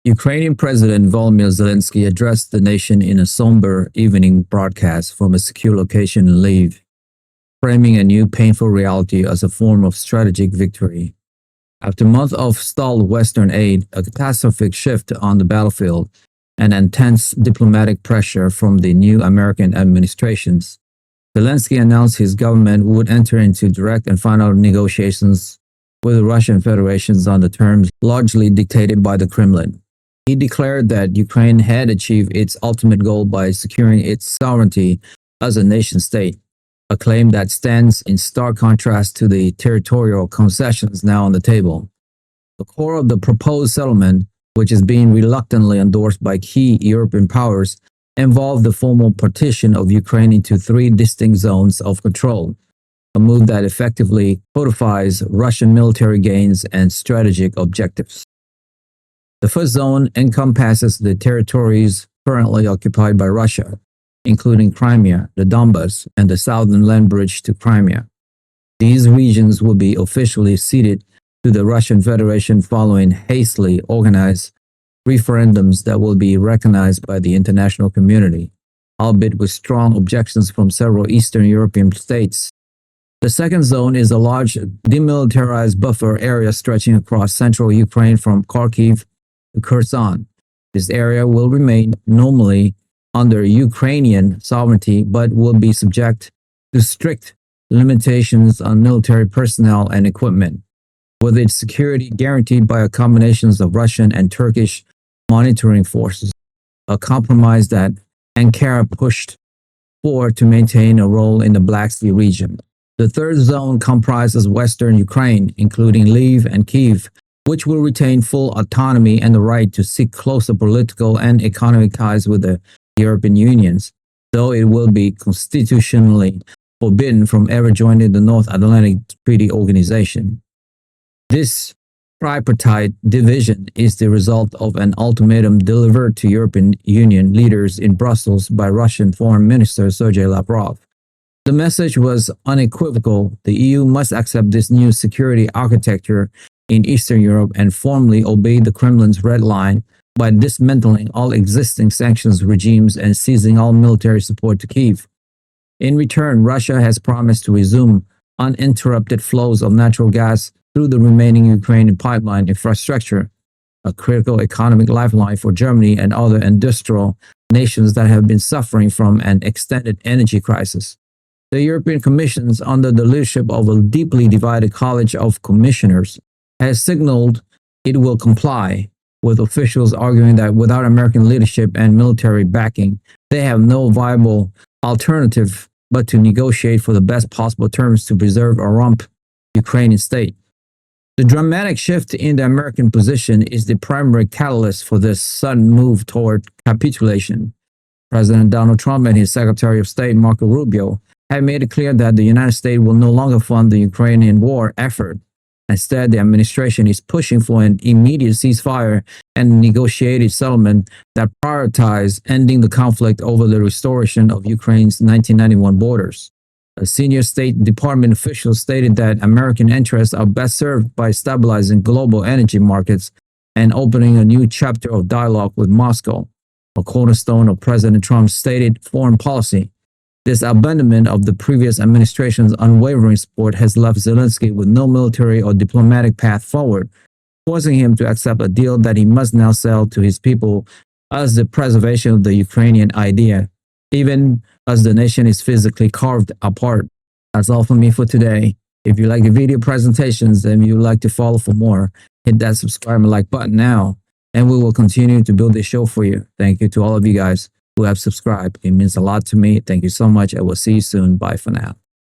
Ukrainian President Volodymyr Zelensky addressed the nation in a somber evening broadcast from a secure location in Lviv, framing a new painful reality as a form of strategic victory. After months of stalled Western aid, a catastrophic shift on the battlefield, and intense diplomatic pressure from the new American administrations, Zelensky announced his government would enter into direct and final negotiations with the Russian Federation on the terms largely dictated by the Kremlin. He declared that Ukraine had achieved its ultimate goal by securing its sovereignty as a nation-state, a claim that stands in stark contrast to the territorial concessions now on the table. The core of the proposed settlement, which is being reluctantly endorsed by key European powers, involved the formal partition of Ukraine into 3 distinct zones of control, a move that effectively codifies Russian military gains and strategic objectives. The first zone encompasses the territories currently occupied by Russia, including Crimea, the Donbas, and the southern land bridge to Crimea. These regions will be officially ceded to the Russian Federation following hastily organized referendums that will be recognized by the international community, albeit with strong objections from several Eastern European states. The second zone is a large demilitarized buffer area stretching across central Ukraine from Kharkiv to Kherson. This area will remain nominally under Ukrainian sovereignty but will be subject to strict limitations on military personnel and equipment, with its security guaranteed by a combination of Russian and Turkish monitoring forces, a compromise that Ankara pushed for to maintain a role in the Black Sea region. The third zone comprises western Ukraine, including Lviv and Kyiv, which will retain full autonomy and the right to seek closer political and economic ties with the European Union, though it will be constitutionally forbidden from ever joining the North Atlantic Treaty Organization. This tripartite division is the result of an ultimatum delivered to European Union leaders in Brussels by Russian Foreign Minister Sergei Lavrov. The message was unequivocal: the EU must accept this new security architecture in Eastern Europe and formally obey the Kremlin's red line by dismantling all existing sanctions regimes and seizing all military support to Kyiv. In return, Russia has promised to resume uninterrupted flows of natural gas through the remaining Ukrainian pipeline infrastructure, a critical economic lifeline for Germany and other industrial nations that have been suffering from an extended energy crisis. The European Commission, under the leadership of a deeply divided College of Commissioners, has signaled it will comply, with officials arguing that without American leadership and military backing, they have no viable alternative but to negotiate for the best possible terms to preserve a rump Ukrainian state. The dramatic shift in the American position is the primary catalyst for this sudden move toward capitulation. President Donald Trump and his Secretary of State, Marco Rubio, have made it clear that the United States will no longer fund the Ukrainian war effort. Instead, the administration is pushing for an immediate ceasefire and negotiated settlement that prioritizes ending the conflict over the restoration of Ukraine's 1991 borders. A senior State Department official stated that American interests are best served by stabilizing global energy markets and opening a new chapter of dialogue with Moscow, a cornerstone of President Trump's stated foreign policy. This abandonment of the previous administration's unwavering support has left Zelensky with no military or diplomatic path forward, forcing him to accept a deal that he must now sell to his people as the preservation of the Ukrainian idea, even as the nation is physically carved apart. That's all from me for today. If you like the video presentations and you would like to follow for more, hit that subscribe and like button now, and we will continue to build this show for you. Thank you to all of you guys who have subscribed. It means a lot to me. Thank you so much. I will see you soon. Bye for now.